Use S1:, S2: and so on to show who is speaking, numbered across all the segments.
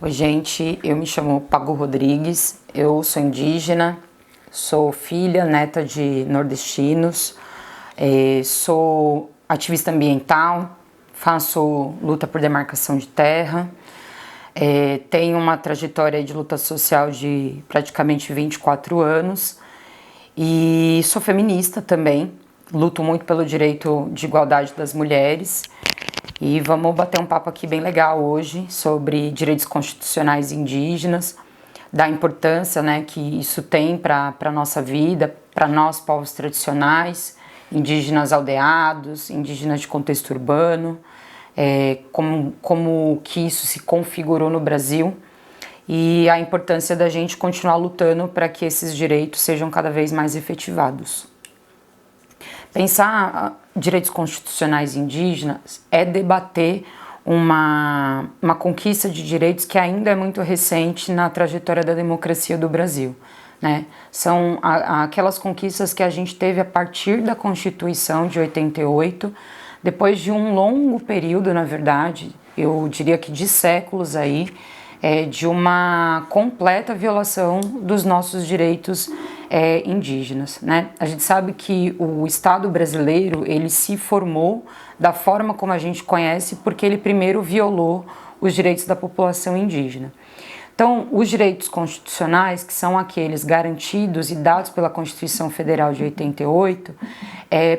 S1: Oi, gente, eu me chamo Pagu Rodrigues, eu sou indígena, sou filha, neta de nordestinos, sou ativista ambiental, faço luta por demarcação de terra, tenho uma trajetória de luta social de praticamente 24 anos e sou feminista também, luto muito pelo direito de igualdade das mulheres. E vamos bater um papo aqui bem legal hoje sobre direitos constitucionais indígenas, da importância, né, que isso tem para a nossa vida, para nós povos tradicionais, indígenas aldeados, indígenas de contexto urbano, como que isso se configurou no Brasil e a importância da gente continuar lutando para que esses direitos sejam cada vez mais efetivados. Pensar direitos constitucionais indígenas é debater uma conquista de direitos que ainda é muito recente na trajetória da democracia do Brasil, né? São aquelas conquistas que a gente teve a partir da Constituição de 88, depois de um longo período, na verdade, eu diria que de séculos aí, de uma completa violação dos nossos direitos indígenas, né? A gente sabe que o Estado brasileiro, ele se formou da forma como a gente conhece porque ele primeiro violou os direitos da população indígena. Então, os direitos constitucionais, que são aqueles garantidos e dados pela Constituição Federal de 88,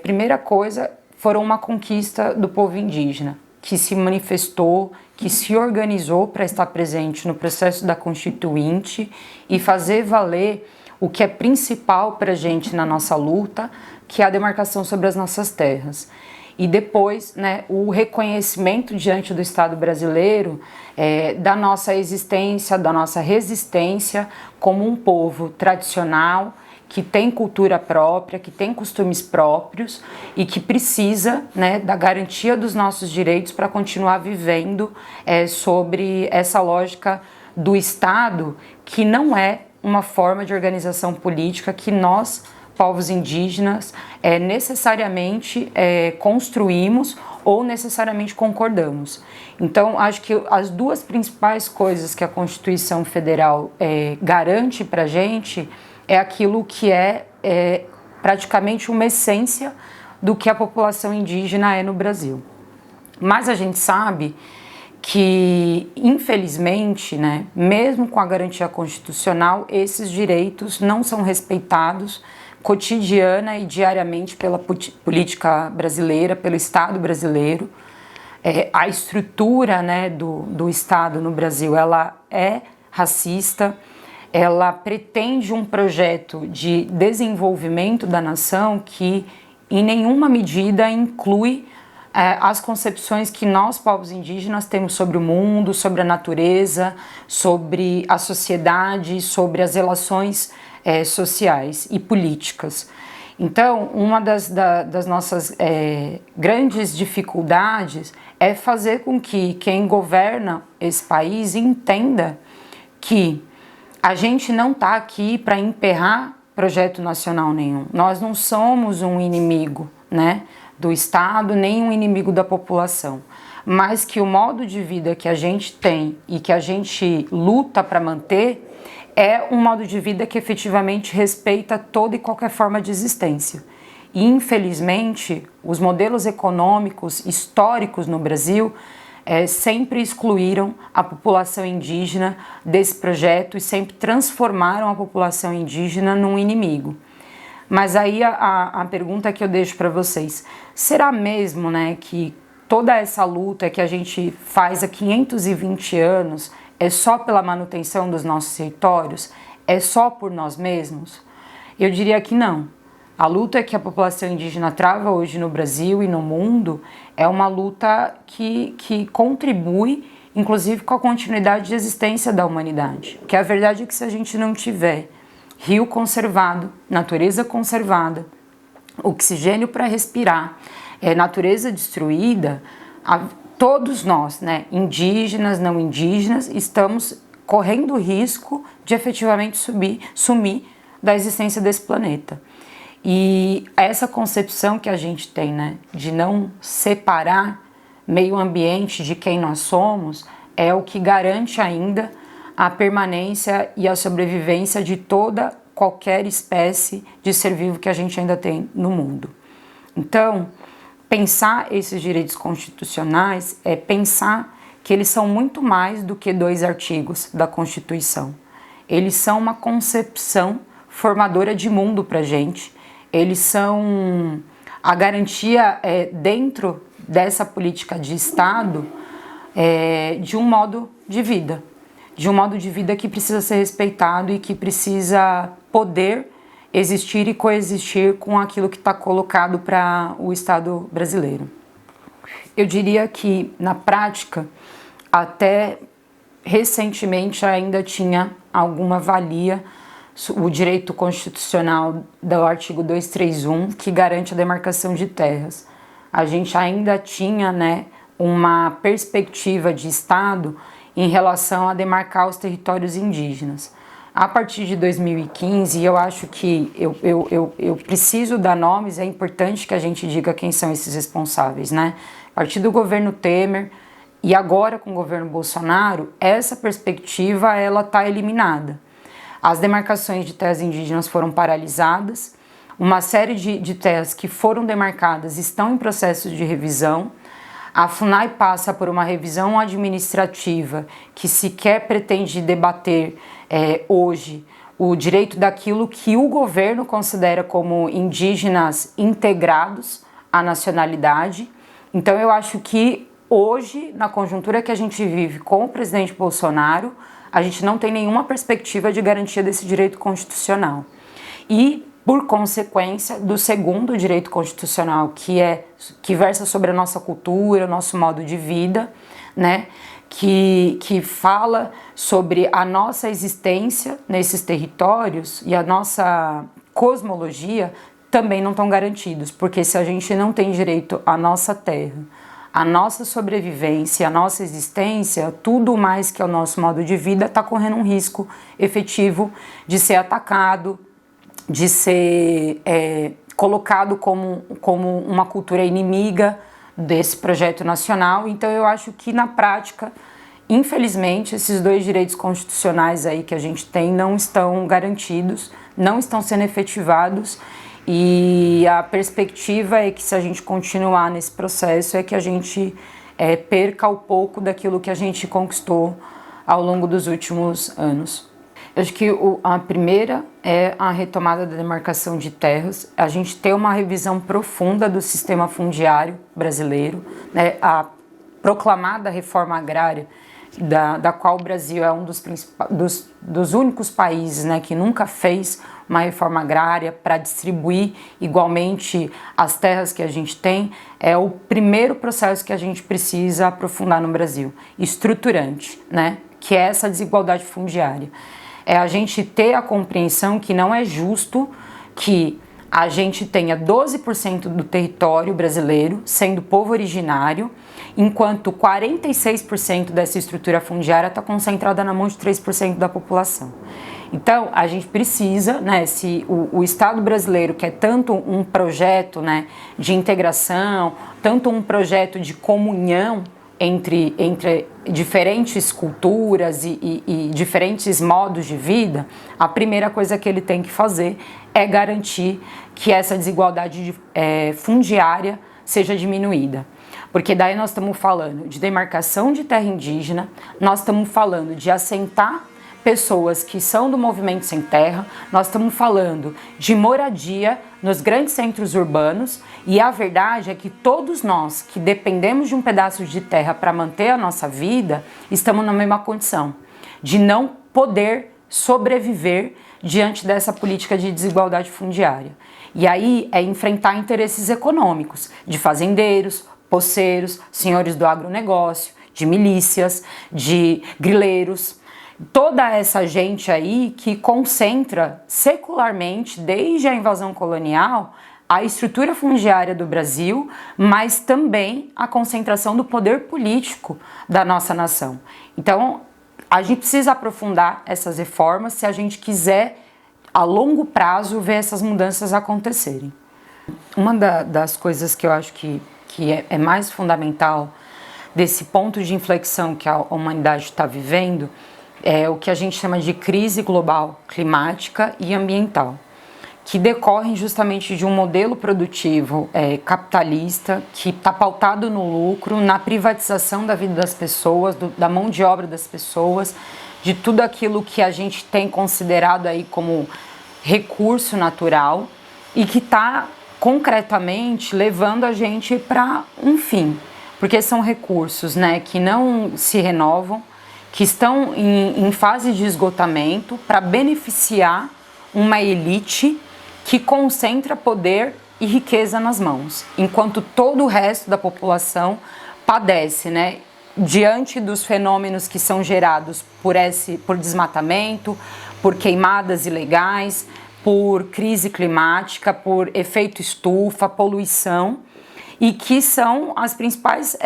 S1: primeira coisa, foram uma conquista do povo indígena, que se manifestou, que se organizou para estar presente no processo da Constituinte e fazer valer o que é principal para a gente na nossa luta, que é a demarcação sobre as nossas terras. E depois, né, o reconhecimento diante do Estado brasileiro da nossa existência, da nossa resistência como um povo tradicional, que tem cultura própria, que tem costumes próprios e que precisa, né, da garantia dos nossos direitos para continuar vivendo sobre essa lógica do Estado, que não é uma forma de organização política que nós, povos indígenas, necessariamente construímos ou necessariamente concordamos. Então, acho que as duas principais coisas que a Constituição Federal garante para a gente é aquilo que é praticamente uma essência do que a população indígena é no Brasil. Mas a gente sabe que, infelizmente, né, mesmo com a garantia constitucional, esses direitos não são respeitados cotidiana e diariamente pela política brasileira, pelo Estado brasileiro. A estrutura, né, do Estado no Brasil, ela é racista, ela pretende um projeto de desenvolvimento da nação que, em nenhuma medida, inclui as concepções que nós, povos indígenas, temos sobre o mundo, sobre a natureza, sobre a sociedade, sobre as relações sociais e políticas. Então, uma das nossas grandes dificuldades é fazer com que quem governa esse país entenda que a gente não está aqui para emperrar projeto nacional nenhum. Nós não somos um inimigo, né, do Estado, nem um inimigo da população, mas que o modo de vida que a gente tem e que a gente luta para manter é um modo de vida que efetivamente respeita toda e qualquer forma de existência. E, infelizmente, os modelos econômicos históricos no Brasil sempre excluíram a população indígena desse projeto e sempre transformaram a população indígena num inimigo. Mas aí a pergunta que eu deixo para vocês, será mesmo, né, que toda essa luta que a gente faz há 520 anos é só pela manutenção dos nossos territórios? É só por nós mesmos? Eu diria que não. A luta que a população indígena trava hoje no Brasil e no mundo é uma luta que contribui, inclusive, com a continuidade de existência da humanidade. Porque a verdade é que se a gente não tiver rio conservado, natureza conservada, oxigênio para respirar, natureza destruída, todos nós, né, indígenas, não indígenas, estamos correndo o risco de efetivamente sumir da existência desse planeta. E essa concepção que a gente tem, né, de não separar meio ambiente de quem nós somos, é o que garante ainda a permanência e a sobrevivência de toda qualquer espécie de ser vivo que a gente ainda tem no mundo. Então, pensar esses direitos constitucionais é pensar que eles são muito mais do que 2 artigos da Constituição. Eles são uma concepção formadora de mundo para a gente, eles são a garantia dentro dessa política de Estado de um modo de vida. De um modo de vida que precisa ser respeitado e que precisa poder existir e coexistir com aquilo que está colocado para o Estado brasileiro. Eu diria que, na prática, até recentemente ainda tinha alguma valia o direito constitucional do artigo 231, que garante a demarcação de terras. A gente ainda tinha, né, uma perspectiva de Estado em relação a demarcar os territórios indígenas. A partir de 2015, eu acho que eu preciso dar nomes, é importante que a gente diga quem são esses responsáveis, né? A partir do governo Temer e agora com o governo Bolsonaro, essa perspectiva ela está eliminada. As demarcações de terras indígenas foram paralisadas, uma série de terras que foram demarcadas estão em processo de revisão. A FUNAI passa por uma revisão administrativa que sequer pretende debater hoje o direito daquilo que o governo considera como indígenas integrados à nacionalidade. Então eu acho que hoje, na conjuntura que a gente vive com o presidente Bolsonaro, a gente não tem nenhuma perspectiva de garantia desse direito constitucional. E, por consequência, do segundo direito constitucional, que versa sobre a nossa cultura, o nosso modo de vida, né? Que fala sobre a nossa existência nesses territórios e a nossa cosmologia, também não estão garantidos, porque se a gente não tem direito à nossa terra, a nossa sobrevivência, a nossa existência, tudo mais que é o nosso modo de vida, está correndo um risco efetivo de ser atacado, de ser colocado como uma cultura inimiga desse projeto nacional. Então eu acho que na prática, infelizmente, esses 2 direitos constitucionais aí que a gente tem não estão garantidos, não estão sendo efetivados. E a perspectiva é que se a gente continuar nesse processo é que a gente perca um pouco daquilo que a gente conquistou ao longo dos últimos anos. Eu acho que a primeira é a retomada da demarcação de terras, a gente ter uma revisão profunda do sistema fundiário brasileiro, né, a proclamada reforma agrária, da qual o Brasil é um dos únicos países, né, que nunca fez uma reforma agrária para distribuir igualmente as terras que a gente tem, é o primeiro processo que a gente precisa aprofundar no Brasil, estruturante, né, que é essa desigualdade fundiária. É a gente ter a compreensão que não é justo que a gente tenha 12% do território brasileiro sendo povo originário, enquanto 46% dessa estrutura fundiária está concentrada na mão de 3% da população. Então, a gente precisa, né, se o Estado brasileiro quer tanto um projeto, né, de integração, tanto um projeto de comunhão entre diferentes culturas e diferentes modos de vida, a primeira coisa que ele tem que fazer é garantir que essa desigualdade fundiária seja diminuída. Porque daí nós estamos falando de demarcação de terra indígena, nós estamos falando de assentar pessoas que são do movimento sem terra, nós estamos falando de moradia nos grandes centros urbanos, e a verdade é que todos nós que dependemos de um pedaço de terra para manter a nossa vida, estamos na mesma condição, de não poder sobreviver diante dessa política de desigualdade fundiária. E aí é enfrentar interesses econômicos, de fazendeiros, poceiros, senhores do agronegócio, de milícias, de grileiros, toda essa gente aí que concentra secularmente, desde a invasão colonial, a estrutura fundiária do Brasil, mas também a concentração do poder político da nossa nação. Então, a gente precisa aprofundar essas reformas se a gente quiser a longo prazo, ver essas mudanças acontecerem. Uma das coisas que eu acho que é mais fundamental desse ponto de inflexão que a humanidade está vivendo é o que a gente chama de crise global climática e ambiental, que decorrem justamente de um modelo produtivo capitalista que está pautado no lucro, na privatização da vida das pessoas, da mão de obra das pessoas, de tudo aquilo que a gente tem considerado aí como recurso natural e que está concretamente levando a gente para um fim, porque são recursos, né, que não se renovam, que estão em fase de esgotamento para beneficiar uma elite que concentra poder e riqueza nas mãos, enquanto todo o resto da população padece, né, diante dos fenômenos que são gerados por desmatamento, por queimadas ilegais, por crise climática, por efeito estufa, poluição, e que são as principais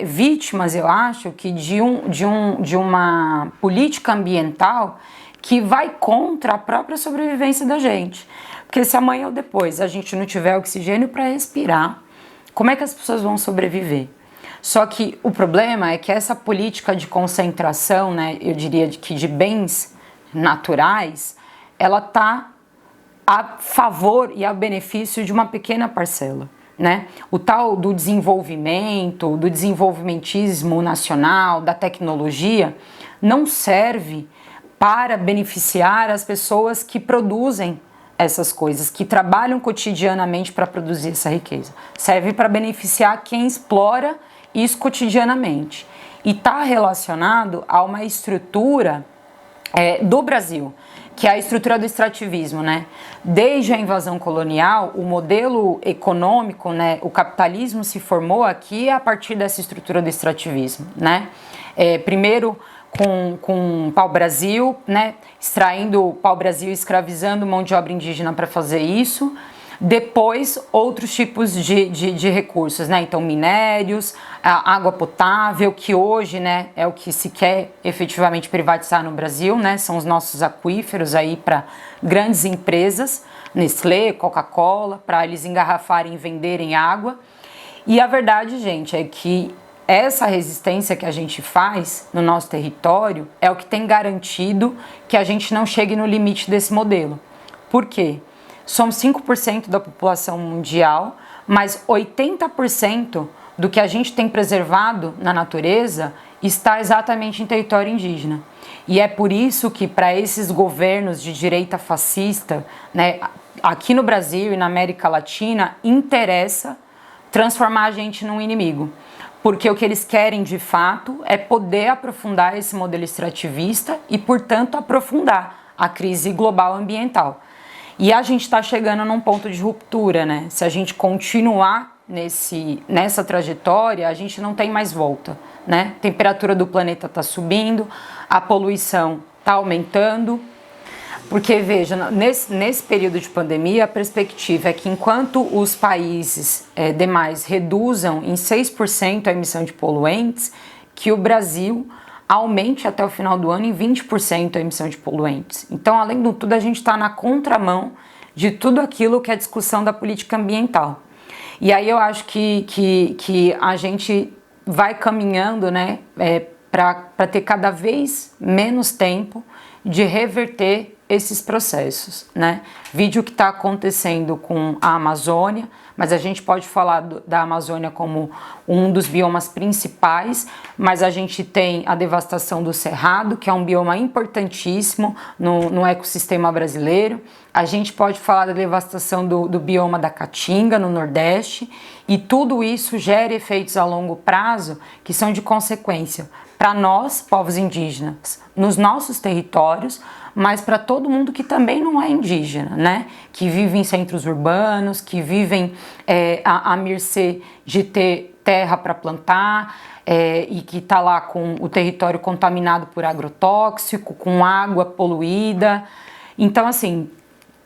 S1: vítimas, eu acho, que de uma política ambiental que vai contra a própria sobrevivência da gente. Porque se amanhã ou depois a gente não tiver oxigênio para respirar, como é que as pessoas vão sobreviver? Só que o problema é que essa política de concentração, né, eu diria que de bens naturais, ela está a favor e a benefício de uma pequena parcela, né? O tal do desenvolvimento, do desenvolvimentismo nacional, da tecnologia, não serve para beneficiar as pessoas que produzem essas coisas, que trabalham cotidianamente para produzir essa riqueza. Serve para beneficiar quem explora isso cotidianamente. E está relacionado a uma estrutura do Brasil, que é a estrutura do extrativismo, né? Desde a invasão colonial, o modelo econômico, né, o capitalismo se formou aqui a partir dessa estrutura do extrativismo, né? Primeiro com o pau-brasil, né, extraindo o pau-brasil e escravizando mão de obra indígena para fazer isso. Depois, outros tipos de recursos, né? Então, minérios, a água potável, que hoje, né, é o que se quer efetivamente privatizar no Brasil, né? São os nossos aquíferos aí para grandes empresas, Nestlé, Coca-Cola, para eles engarrafarem e venderem água. E a verdade, gente, é que essa resistência que a gente faz no nosso território é o que tem garantido que a gente não chegue no limite desse modelo. Por quê? Somos 5% da população mundial, mas 80% do que a gente tem preservado na natureza está exatamente em território indígena. E é por isso que para esses governos de direita fascista, né, aqui no Brasil e na América Latina, interessa transformar a gente num inimigo. Porque o que eles querem de fato é poder aprofundar esse modelo extrativista e, portanto, aprofundar a crise global ambiental. E a gente está chegando num ponto de ruptura, né? Se a gente continuar nessa trajetória, a gente não tem mais volta, né? A temperatura do planeta está subindo, a poluição está aumentando. Porque, veja, nesse período de pandemia, a perspectiva é que enquanto os países demais reduzam em 6% a emissão de poluentes, que o Brasil aumente até o final do ano em 20% a emissão de poluentes. Então, além de tudo, a gente está na contramão de tudo aquilo que é a discussão da política ambiental. E aí eu acho que a gente vai caminhando, né, para ter cada vez menos tempo de reverter esses processos, né? Vídeo que está acontecendo com a Amazônia, mas a gente pode falar da Amazônia como um dos biomas principais, mas a gente tem a devastação do Cerrado, que é um bioma importantíssimo no ecossistema brasileiro. A gente pode falar da devastação do bioma da Caatinga, no Nordeste, e tudo isso gera efeitos a longo prazo que são de consequência para nós, povos indígenas, nos nossos territórios, mas para todo mundo que também não é indígena, né? Que vive em centros urbanos, que vivem à mercê de ter terra para plantar e que está lá com o território contaminado por agrotóxico, com água poluída. Então, assim,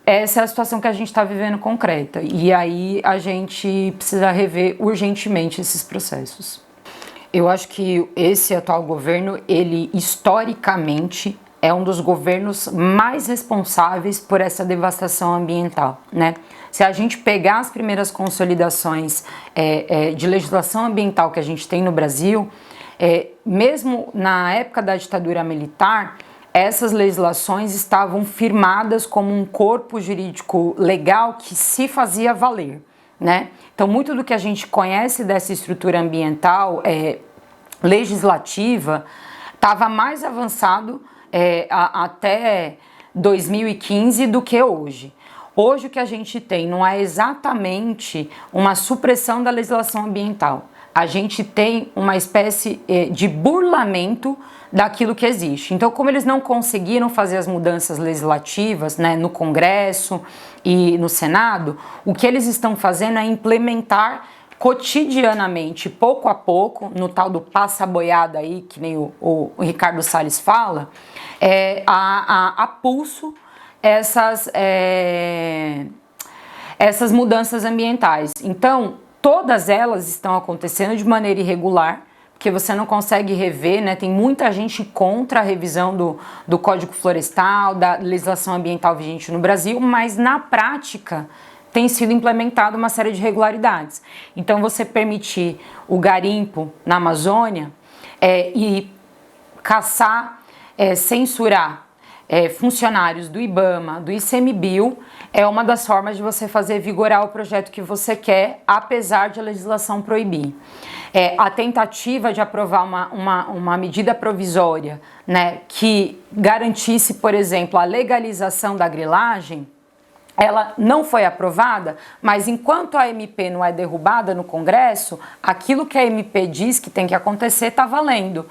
S1: essa é a situação que a gente está vivendo concreta. E aí a gente precisa rever urgentemente esses processos. Eu acho que esse atual governo, ele historicamente é um dos governos mais responsáveis por essa devastação ambiental, né? Se a gente pegar as primeiras consolidações de legislação ambiental que a gente tem no Brasil, mesmo na época da ditadura militar, essas legislações estavam firmadas como um corpo jurídico legal que se fazia valer, né? Então, muito do que a gente conhece dessa estrutura ambiental legislativa estava mais avançado até 2015 do que hoje. Hoje o que a gente tem não é exatamente uma supressão da legislação ambiental. A gente tem uma espécie de burlamento daquilo que existe. Então, como eles não conseguiram fazer as mudanças legislativas, né, no Congresso e no Senado, o que eles estão fazendo é implementar cotidianamente, pouco a pouco, no tal do passa-boiada aí, que nem o Ricardo Salles fala, a pulso essas mudanças ambientais. Então, todas elas estão acontecendo de maneira irregular, porque você não consegue rever, né? Tem muita gente contra a revisão do Código Florestal, da legislação ambiental vigente no Brasil, mas na prática tem sido implementada uma série de irregularidades. Então, você permitir o garimpo na Amazônia e caçar, censurar funcionários do IBAMA, do ICMBio, é uma das formas de você fazer vigorar o projeto que você quer, apesar de a legislação proibir. A tentativa de aprovar uma medida provisória, né, que garantisse, por exemplo, a legalização da grilagem, ela não foi aprovada, mas enquanto a MP não é derrubada no Congresso, aquilo que a MP diz que tem que acontecer está valendo.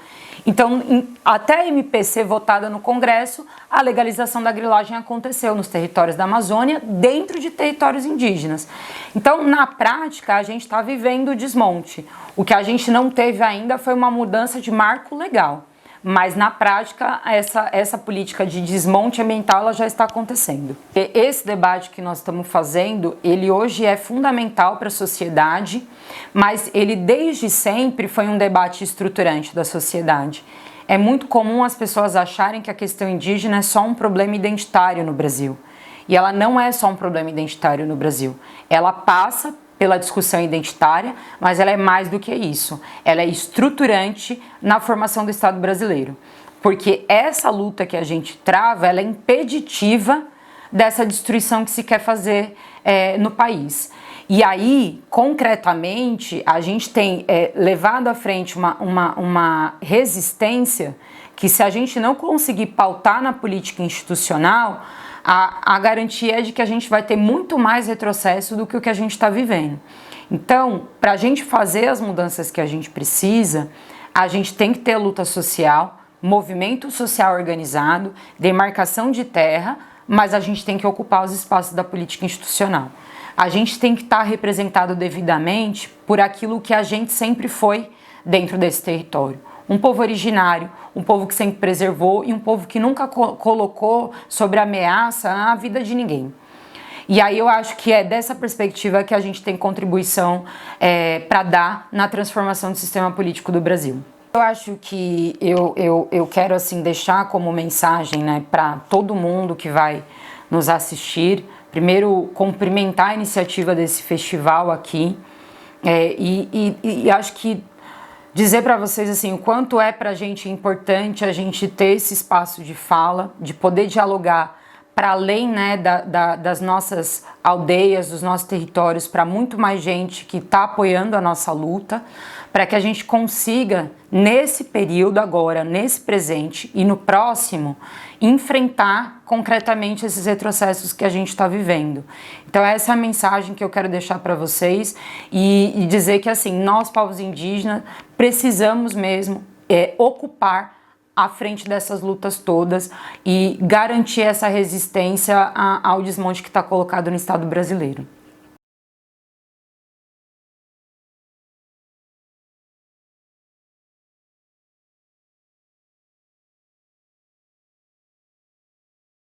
S1: Então, até a MP ser votada no Congresso, a legalização da grilagem aconteceu nos territórios da Amazônia, dentro de territórios indígenas. Então, na prática, a gente está vivendo o desmonte. O que a gente não teve ainda foi uma mudança de marco legal. Mas na prática, essa política de desmonte ambiental ela já está acontecendo. Esse debate que nós estamos fazendo, ele hoje é fundamental para a sociedade, mas ele desde sempre foi um debate estruturante da sociedade. É muito comum as pessoas acharem que a questão indígena é só um problema identitário no Brasil. E ela não é só um problema identitário no Brasil. Ela passa pela discussão identitária, mas ela é mais do que isso. Ela é estruturante na formação do Estado brasileiro. Porque essa luta que a gente trava, ela é impeditiva dessa destruição que se quer fazer no país. E aí, concretamente, a gente tem levado à frente uma resistência que, se a gente não conseguir pautar na política institucional, a garantia é de que a gente vai ter muito mais retrocesso do que o que a gente está vivendo. Então, para a gente fazer as mudanças que a gente precisa, a gente tem que ter luta social, movimento social organizado, demarcação de terra, mas a gente tem que ocupar os espaços da política institucional. A gente tem que estar representado devidamente por aquilo que a gente sempre foi dentro desse território. Um povo originário, um povo que sempre preservou e um povo que nunca colocou sobre ameaça a vida de ninguém. E aí eu acho que é dessa perspectiva que a gente tem contribuição para dar na transformação do sistema político do Brasil. Eu acho que eu quero assim deixar como mensagem, né, para todo mundo que vai nos assistir, primeiro cumprimentar a iniciativa desse festival aqui e acho que dizer para vocês assim, o quanto é para a gente importante a gente ter esse espaço de fala, de poder dialogar para além, né, das nossas aldeias, dos nossos territórios, para muito mais gente que está apoiando a nossa luta, para que a gente consiga, nesse período agora, nesse presente e no próximo, enfrentar concretamente esses retrocessos que a gente está vivendo. Então essa é a mensagem que eu quero deixar para vocês e dizer que assim, nós povos indígenas precisamos mesmo ocupar à frente dessas lutas todas e garantir essa resistência ao desmonte que está colocado no Estado brasileiro.